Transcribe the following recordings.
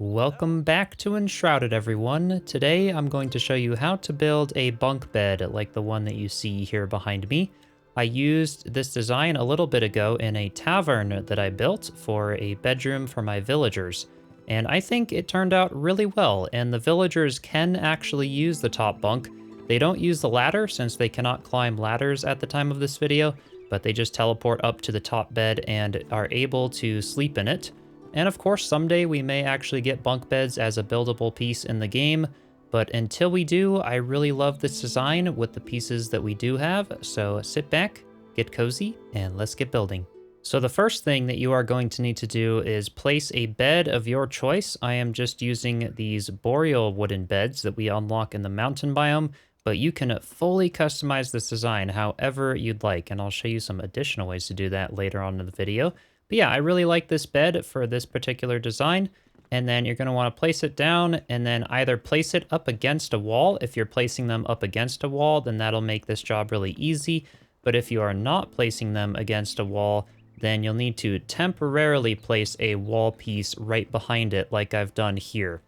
Welcome back to Enshrouded, everyone. Today I'm going to show you how to build a bunk bed like the one that you see here behind me. I used this design a little bit ago in a tavern that I built for a bedroom for my villagers. And I think it turned out really well, and the villagers can actually use the top bunk. They don't use the ladder since they cannot climb ladders at the time of this video, but they just teleport up to the top bed and are able to sleep in it. And of course, someday we may actually get bunk beds as a buildable piece in the game, but until we do, I really love this design with the pieces that we do have, so sit back, get cozy, and let's get building. So the first thing that you are going to need to do is place a bed of your choice. I am just using these boreal wooden beds that we unlock in the mountain biome, but you can fully customize this design however you'd like, and I'll show you some additional ways to do that later on in the video. But yeah, I really like this bed for this particular design. And then you're going to want to place it down and then either place it up against a wall. If you're placing them up against a wall, then that'll make this job really easy. But if you are not placing them against a wall, then you'll need to temporarily place a wall piece right behind it like I've done here.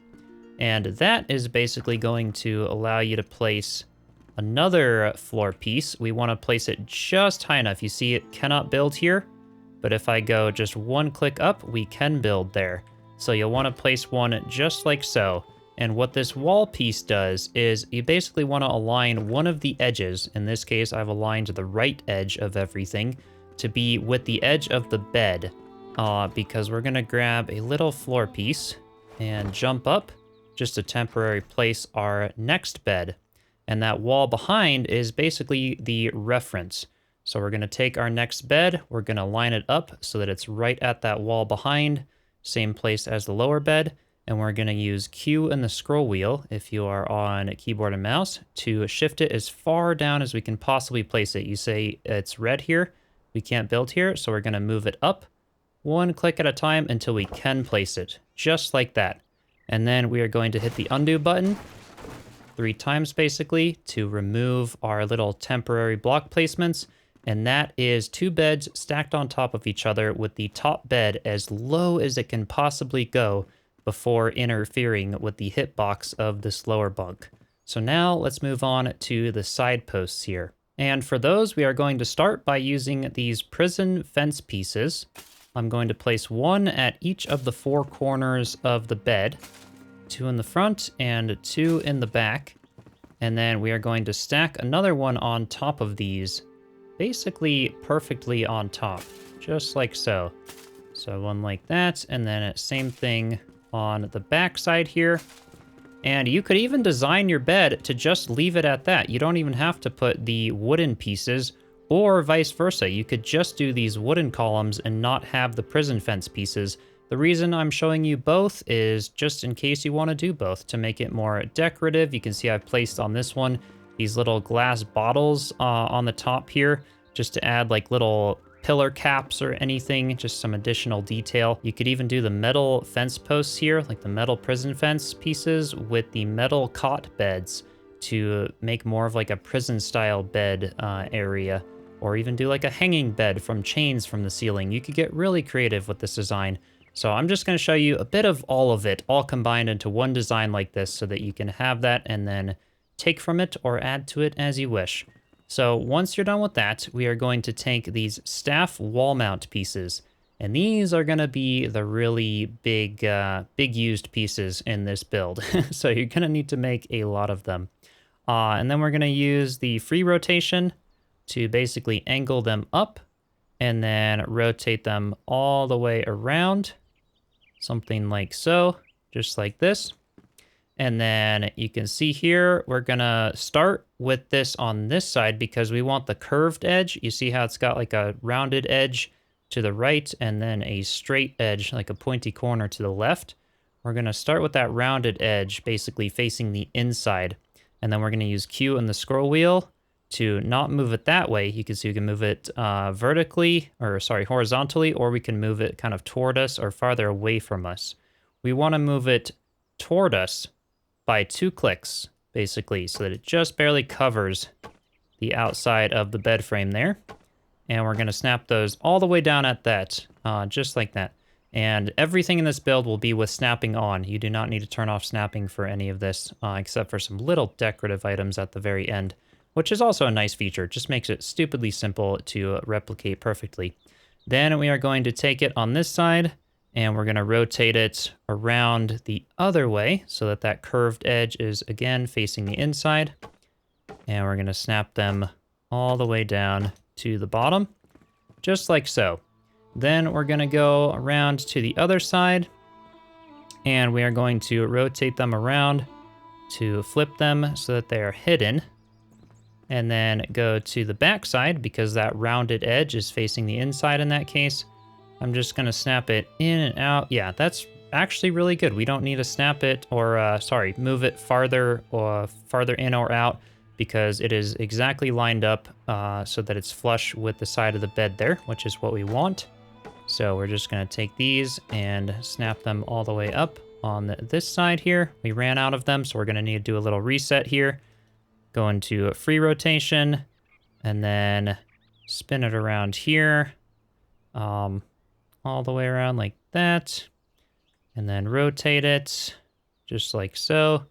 And that is basically going to allow you to place another floor piece. We want to place it just high enough. You see it cannot build here. But if I go just one click up, we can build there. So you'll want to place one just like so. And what this wall piece does is you basically want to align one of the edges. In this case, I've aligned the right edge of everything to be with the edge of the bed. Because we're going to grab a little floor piece and jump up just to temporarily place our next bed. And that wall behind is basically the reference. So we're going to take our next bed, we're going to line it up so that it's right at that wall behind, same place as the lower bed, and we're going to use Q and the scroll wheel, if you are on keyboard and mouse, to shift it as far down as we can possibly place it. You say it's red here, we can't build here, so we're going to move it up one click at a time until we can place it, just like that. And then we are going to hit the undo button 3 times basically to remove our little temporary block placements. And that is 2 beds stacked on top of each other with the top bed as low as it can possibly go before interfering with the hitbox of this lower bunk. So now let's move on to the side posts here. And for those, we are going to start by using these prison fence pieces. I'm going to place 1 at each of the 4 corners of the bed, 2 in the front and 2 in the back. And then we are going to stack another one on top of these, basically perfectly on top, just like so. So one like that, and then same thing on the back side here. And you could even design your bed to just leave it at that. You don't even have to put the wooden pieces, or vice versa. You could just do these wooden columns and not have the prison fence pieces. The reason I'm showing you both is just in case you want to do both, to make it more decorative. You can see I've placed on this one these little glass bottles on the top here, just to add like little pillar caps or anything, just some additional detail. You could even do the metal fence posts here, like the metal prison fence pieces with the metal cot beds to make more of like a prison style bed area, or even do like a hanging bed from chains from the ceiling. You could get really creative with this design. So I'm just going to show you a bit of all of it, all combined into one design like this so that you can have that and then take from it or add to it as you wish. So once you're done with that, we are going to take these staff wall mount pieces, and these are going to be the really big used pieces in this build. So you're going to need to make a lot of them. And then we're going to use the free rotation to basically angle them up and then rotate them all the way around, something like so, just like this. And then you can see here, we're gonna start with this on this side because we want the curved edge. You see how it's got like a rounded edge to the right and then a straight edge, like a pointy corner to the left. We're gonna start with that rounded edge, basically facing the inside. And then we're gonna use Q and the scroll wheel to not move it that way. You can see we can move it horizontally, or we can move it kind of toward us or farther away from us. We wanna move it toward us by 2 clicks, basically, so that it just barely covers the outside of the bed frame there. And we're going to snap those all the way down at that, just like that. And everything in this build will be with snapping on. You do not need to turn off snapping for any of this, except for some little decorative items at the very end, which is also a nice feature. Just makes it stupidly simple to replicate perfectly. Then we are going to take it on this side, and we're going to rotate it around the other way so that that curved edge is, again, facing the inside. And we're going to snap them all the way down to the bottom, just like so. Then we're going to go around to the other side, and we are going to rotate them around to flip them so that they are hidden. And then go to the back side because that rounded edge is facing the inside in that case. I'm just going to snap it in and out. Yeah, that's actually really good. We don't need to snap it or, move it farther in or out because it is exactly lined up so that it's flush with the side of the bed there, which is what we want. So we're just going to take these and snap them all the way up on this side here. We ran out of them, so we're going to need to do a little reset here. Go into free rotation and then spin it around here, all the way around like that, and then rotate it just like so.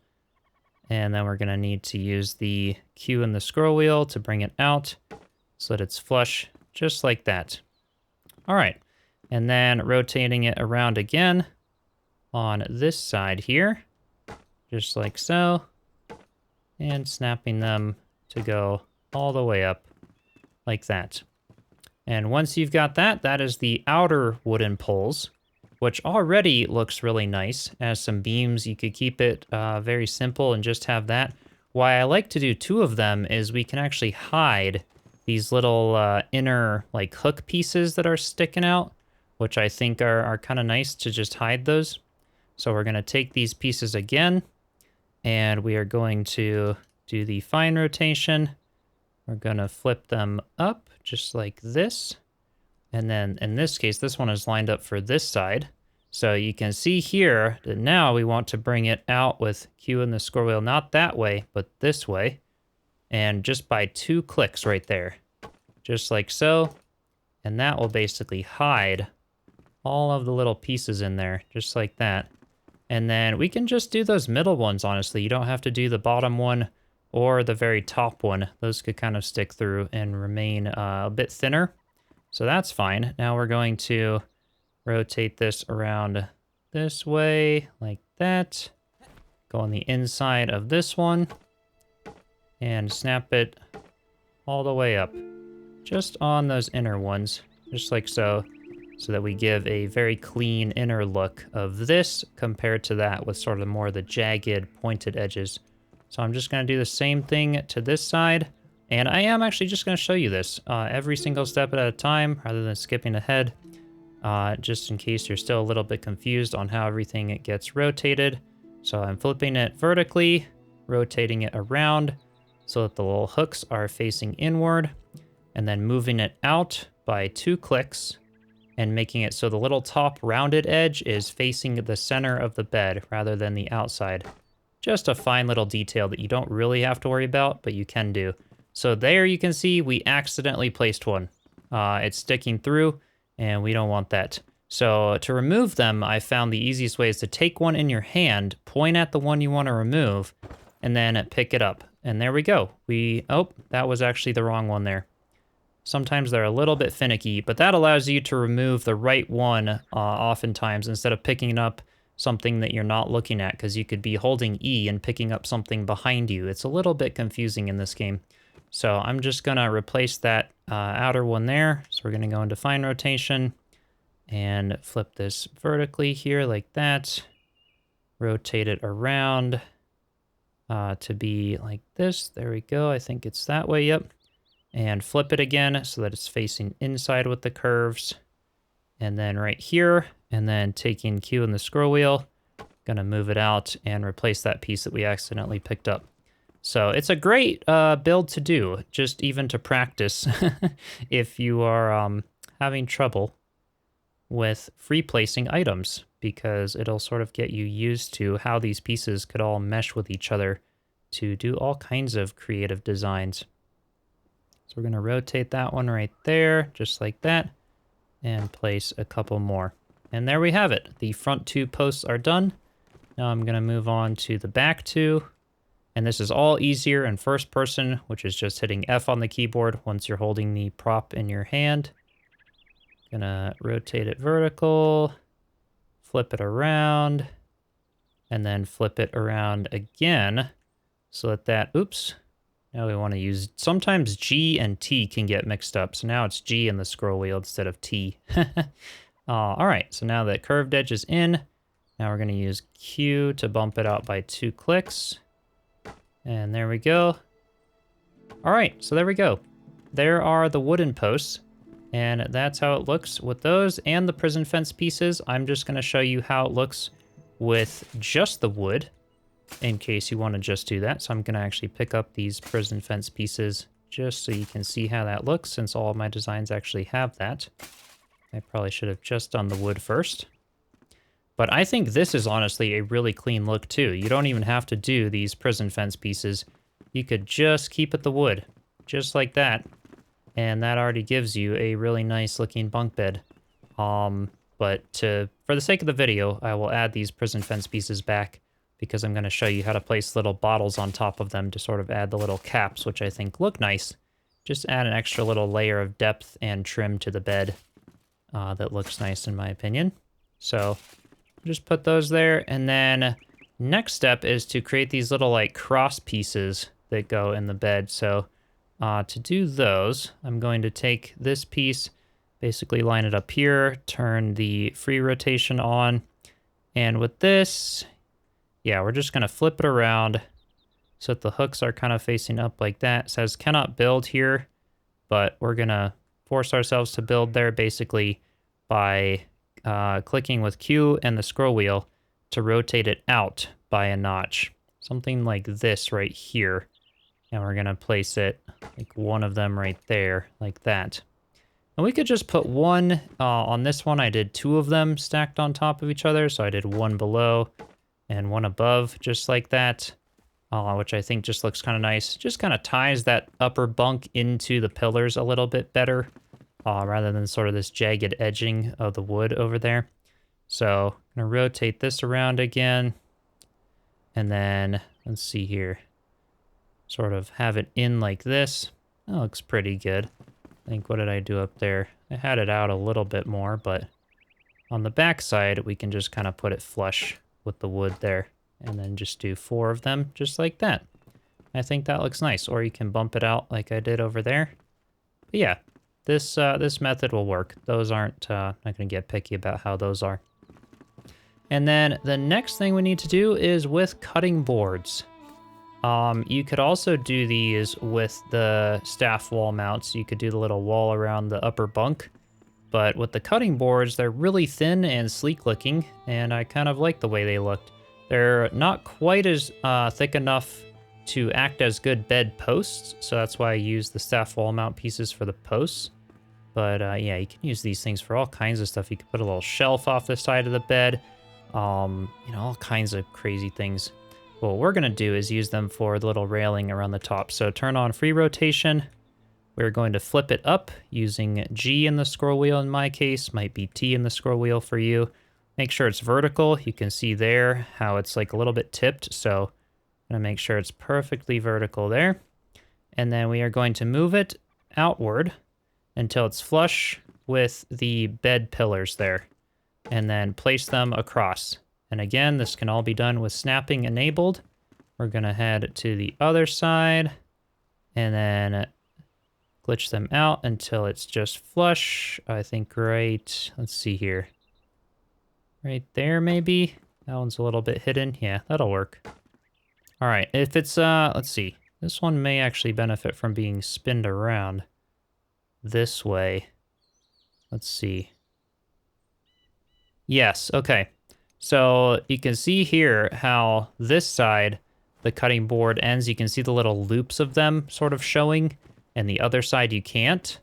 And then we're going to need to use the Q and the scroll wheel to bring it out so that it's flush just like that. All right. And then rotating it around again on this side here, just like so. And snapping them to go all the way up like that. And once you've got that, that is the outer wooden poles, which already looks really nice. As some beams, you could keep it very simple and just have that. Why I like to do two of them is we can actually hide these little inner like hook pieces that are sticking out, which I think are kind of nice to just hide those. So we're going to take these pieces again, and we are going to do the fine rotation. We're going to flip them up just like this. And then in this case, this one is lined up for this side. So you can see here that now we want to bring it out with Q and the scroll wheel, not that way, but this way. And just by 2 clicks right there, just like so. And that will basically hide all of the little pieces in there, just like that. And then we can just do those middle ones, honestly. You don't have to do the bottom one or the very top one. Those could kind of stick through and remain a bit thinner. So that's fine. Now we're going to rotate this around this way, like that. Go on the inside of this one and snap it all the way up. Just on those inner ones, just like so. So that we give a very clean inner look of this compared to that with sort of more of the jagged, pointed edges. So I'm just going to do the same thing to this side. And I am actually just going to show you this every single step at a time rather than skipping ahead. Just in case you're still a little bit confused on how everything gets rotated. So I'm flipping it vertically, rotating it around so that the little hooks are facing inward, and then moving it out by 2 clicks. And making it so the little top rounded edge is facing the center of the bed rather than the outside. Just a fine little detail that you don't really have to worry about, but you can do. So there you can see we accidentally placed one. It's sticking through, and we don't want that. So to remove them, I found the easiest way is to take one in your hand, point at the one you want to remove, and then pick it up. And there we go. Oh, that was actually the wrong one there. Sometimes they're a little bit finicky, but that allows you to remove the right one oftentimes instead of picking up something that you're not looking at, because you could be holding E and picking up something behind you. It's a little bit confusing in this game. So I'm just going to replace that outer one there. So we're going to go into fine rotation and flip this vertically here like that. Rotate it around to be like this. There we go. I think it's that way. Yep. And flip it again so that it's facing inside with the curves. And then right here, and then taking Q and the scroll wheel, gonna move it out and replace that piece that we accidentally picked up. So it's a great build to do, just even to practice if you are having trouble with free placing items, because it'll sort of get you used to how these pieces could all mesh with each other to do all kinds of creative designs. So we're going to rotate that one right there, just like that, and place a couple more. And there we have it. The front 2 posts are done. Now I'm going to move on to the back 2. And this is all easier in first person, which is just hitting F on the keyboard once you're holding the prop in your hand. Gonna rotate it vertical, flip it around, and then flip it around again so that oops. Now we want to use, sometimes G and T can get mixed up. So now it's G in the scroll wheel instead of T. All right, so now that curved edge is in, now we're going to use Q to bump it out by 2 clicks. And there we go. All right, so there we go. There are the wooden posts, and that's how it looks with those and the prison fence pieces. I'm just going to show you how it looks with just the wood, in case you want to just do that. So I'm going to actually pick up these prison fence pieces just so you can see how that looks, since all of my designs actually have that. I probably should have just done the wood first. But I think this is honestly a really clean look too. You don't even have to do these prison fence pieces. You could just keep it the wood, just like that. And that already gives you a really nice looking bunk bed. But for the sake of the video, I will add these prison fence pieces back, because I'm going to show you how to place little bottles on top of them to sort of add the little caps, which I think look nice. Just add an extra little layer of depth and trim to the bed. That looks nice in my opinion. So just put those there. And then next step is to create these little like cross pieces that go in the bed. So to do those, I'm going to take this piece, basically line it up here, turn the free rotation on. And with this, yeah, we're just going to flip it around so that the hooks are kind of facing up like that. It says cannot build here, but we're going to force ourselves to build there basically by clicking with Q and the scroll wheel to rotate it out by a notch. Something like this right here. And we're going to place it like one of them right there, like that. And we could just put one on this one. I did 2 of them stacked on top of each other. So I did one below and one above, just like that, which I think just looks kind of nice. Just kind of ties that upper bunk into the pillars a little bit better, rather than sort of this jagged edging of the wood over there. So I'm gonna rotate this around again, and then let's see here, sort of have it in like this. That looks pretty good. I think, what did I do up there? I had it out a little bit more, but on the back side, we can just kind of put it flush with the wood there, and then just do 4 of them just like that. I think that looks nice, or you can bump it out like I did over there. But yeah, this method will work. Those aren't, not gonna get picky about how those are. And then the next thing we need to do is with cutting boards. You could also do these with the staff wall mounts. You could do the little wall around the upper bunk. But with the cutting boards, they're really thin and sleek looking, and I kind of like the way they looked. They're not quite as thick enough to act as good bed posts, so that's why I use the staff wall mount pieces for the posts. But yeah, you can use these things for all kinds of stuff. You can put a little shelf off the side of the bed, you know, all kinds of crazy things. What we're gonna do is use them for the little railing around the top. So turn on free rotation. We're going to flip it up using G in the scroll wheel in my case, might be T in the scroll wheel for you. Make sure it's vertical. You can see there how it's like a little bit tipped, so I'm gonna make sure it's perfectly vertical there. And then we are going to move it outward until it's flush with the bed pillars there, and then place them across. And again, this can all be done with snapping enabled. We're gonna head to the other side and then glitch them out until it's just flush. I think right, let's see here. Right there, maybe? That one's a little bit hidden. Yeah, that'll work. All right, if it's, let's see. This one may actually benefit from being spinned around this way. Let's see. Yes, okay. So you can see here how this side, the cutting board ends. You can see the little loops of them sort of showing, and the other side you can't.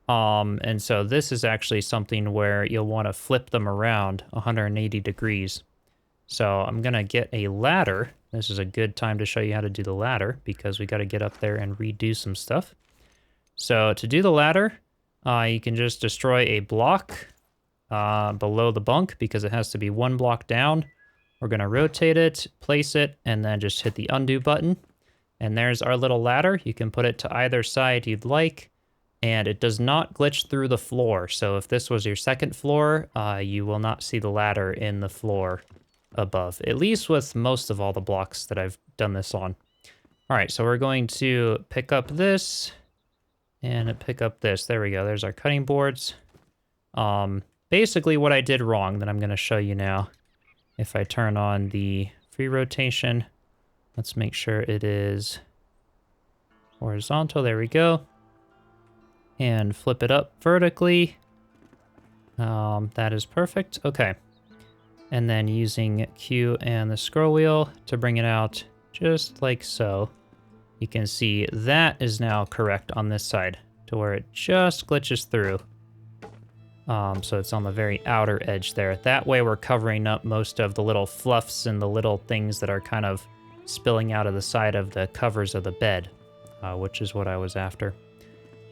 And so this is actually something where you'll want to flip them around 180 degrees. So I'm going to get a ladder. This is a good time to show you how to do the ladder, because we got to get up there and redo some stuff. So to do the ladder, you can just destroy a block below the bunk because it has to be 1 block down. We're going to rotate it, place it, and then just hit the undo button. And there's our little ladder. You can put it to either side you'd like, and it does not glitch through the floor. So if this was your second floor, you will not see the ladder in the floor above, at least with most of all the blocks that I've done this on. All right, so we're going to pick up this and pick up this. There we go. There's our cutting boards. Basically what I did wrong that I'm going to show you now. If I turn on the free rotation, let's make sure it is horizontal. There we go. And flip it up vertically. That is perfect. Okay. And then using Q and the scroll wheel to bring it out just like so. You can see that is now correct on this side to where it just glitches through. So it's on the very outer edge there. That way we're covering up most of the little fluffs and the little things that are kind of spilling out of the side of the covers of the bed, which is what I was after.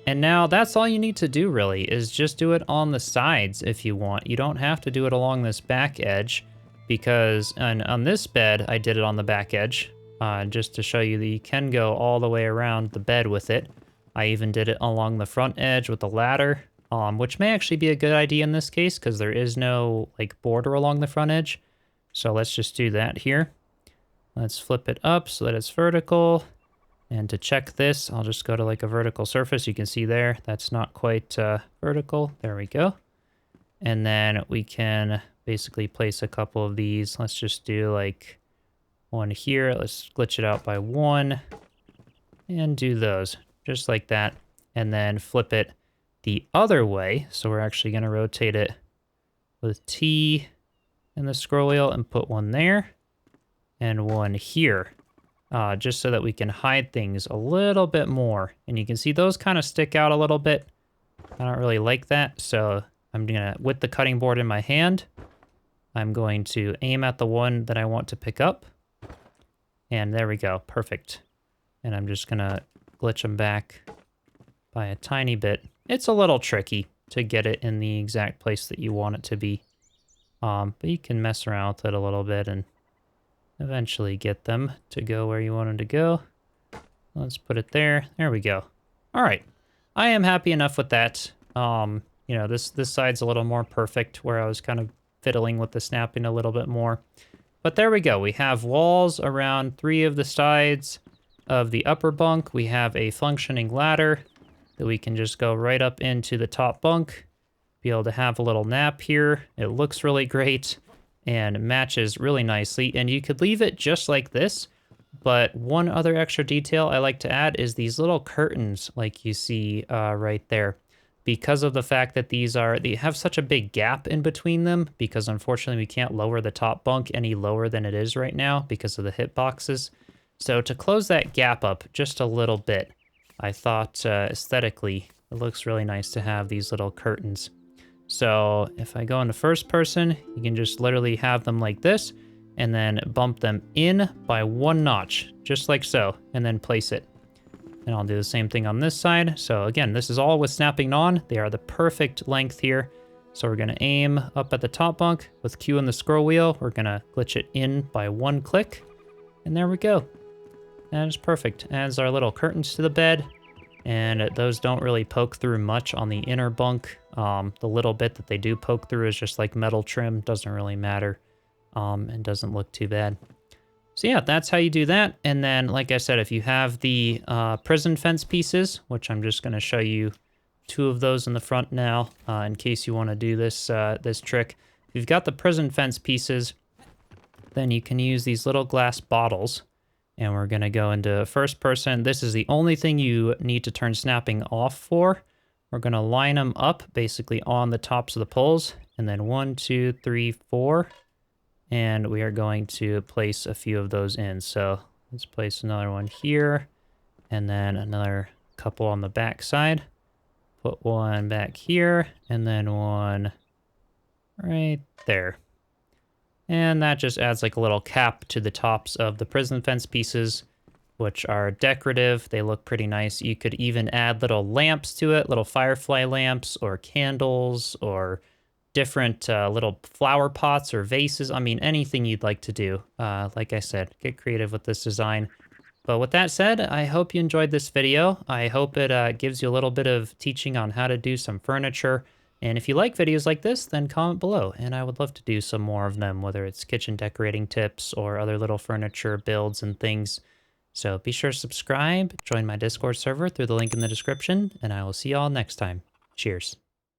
And now that's all you need to do really, is just do it on the sides if you want. You don't have to do it along this back edge, because on this bed, I did it on the back edge, just to show you that you can go all the way around the bed with it. I even did it along the front edge with the ladder, which may actually be a good idea in this case, because there is no like border along the front edge. So let's just do that here. Let's flip it up so that it's vertical. And to check this, I'll just go to like a vertical surface. You can see there, that's not quite vertical. There we go. And then we can basically place a couple of these. Let's just do like one here. Let's glitch it out by 1 and do those just like that. And then flip it the other way. So we're actually going to rotate it with T in the scroll wheel and put one there and one here. Just so that we can hide things a little bit more. And you can see those kind of stick out a little bit. I don't really like that, so I'm gonna, with the cutting board in my hand, I'm going to aim at the one that I want to pick up. And there we go, perfect. And I'm just gonna glitch them back by a tiny bit. It's a little tricky to get it in the exact place that you want it to be. But you can mess around with it a little bit and eventually get them to go where you want them to go. Let's put it there. There we go. All right. I am happy enough with that. You know, this side's a little more perfect, where I was kind of fiddling with the snapping a little bit more. But there we go. We have walls around 3 of the sides of the upper bunk. We have a functioning ladder that we can just go right up into the top bunk, be able to have a little nap here. It looks really great and matches really nicely. And you could leave it just like this, but one other extra detail I like to add is these little curtains like you see right there. Because of the fact that they have such a big gap in between them, because unfortunately we can't lower the top bunk any lower than it is right now because of the hitboxes. So to close that gap up just a little bit, I thought aesthetically it looks really nice to have these little curtains. So if I go into first person, you can just literally have them like this and then bump them in by 1 notch, just like so, and then place it. And I'll do the same thing on this side. So again, this is all with snapping on. They are the perfect length here. So we're gonna aim up at the top bunk with Q and the scroll wheel. We're gonna glitch it in by 1 click, and there we go. That is perfect. Adds our little curtains to the bed. And those don't really poke through much on the inner bunk. The little bit that they do poke through is just like metal trim, doesn't really matter, and doesn't look too bad. So yeah, that's how you do that. And then, like I said, if you have the prison fence pieces, which I'm just gonna show you 2 of those in the front now, in case you wanna do this, this trick. If you've got the prison fence pieces, then you can use these little glass bottles. And we're gonna go into first person. This is the only thing you need to turn snapping off for. We're gonna line them up basically on the tops of the poles, and then 1, 2, 3, 4. And we are going to place a few of those in. So let's place another one here, and then another couple on the back side. Put one back here, and then one right there. And that just adds like a little cap to the tops of the prison fence pieces, which are decorative. They look pretty nice. You could even add little lamps to it, little firefly lamps or candles or different little flower pots or vases. I mean, anything you'd like to do. Like I said, get creative with this design. But with that said, I hope you enjoyed this video. I hope it gives you a little bit of teaching on how to do some furniture. And if you like videos like this, then comment below, and I would love to do some more of them, whether it's kitchen decorating tips or other little furniture builds and things. So be sure to subscribe, join my Discord server through the link in the description, and I will see you all next time. Cheers.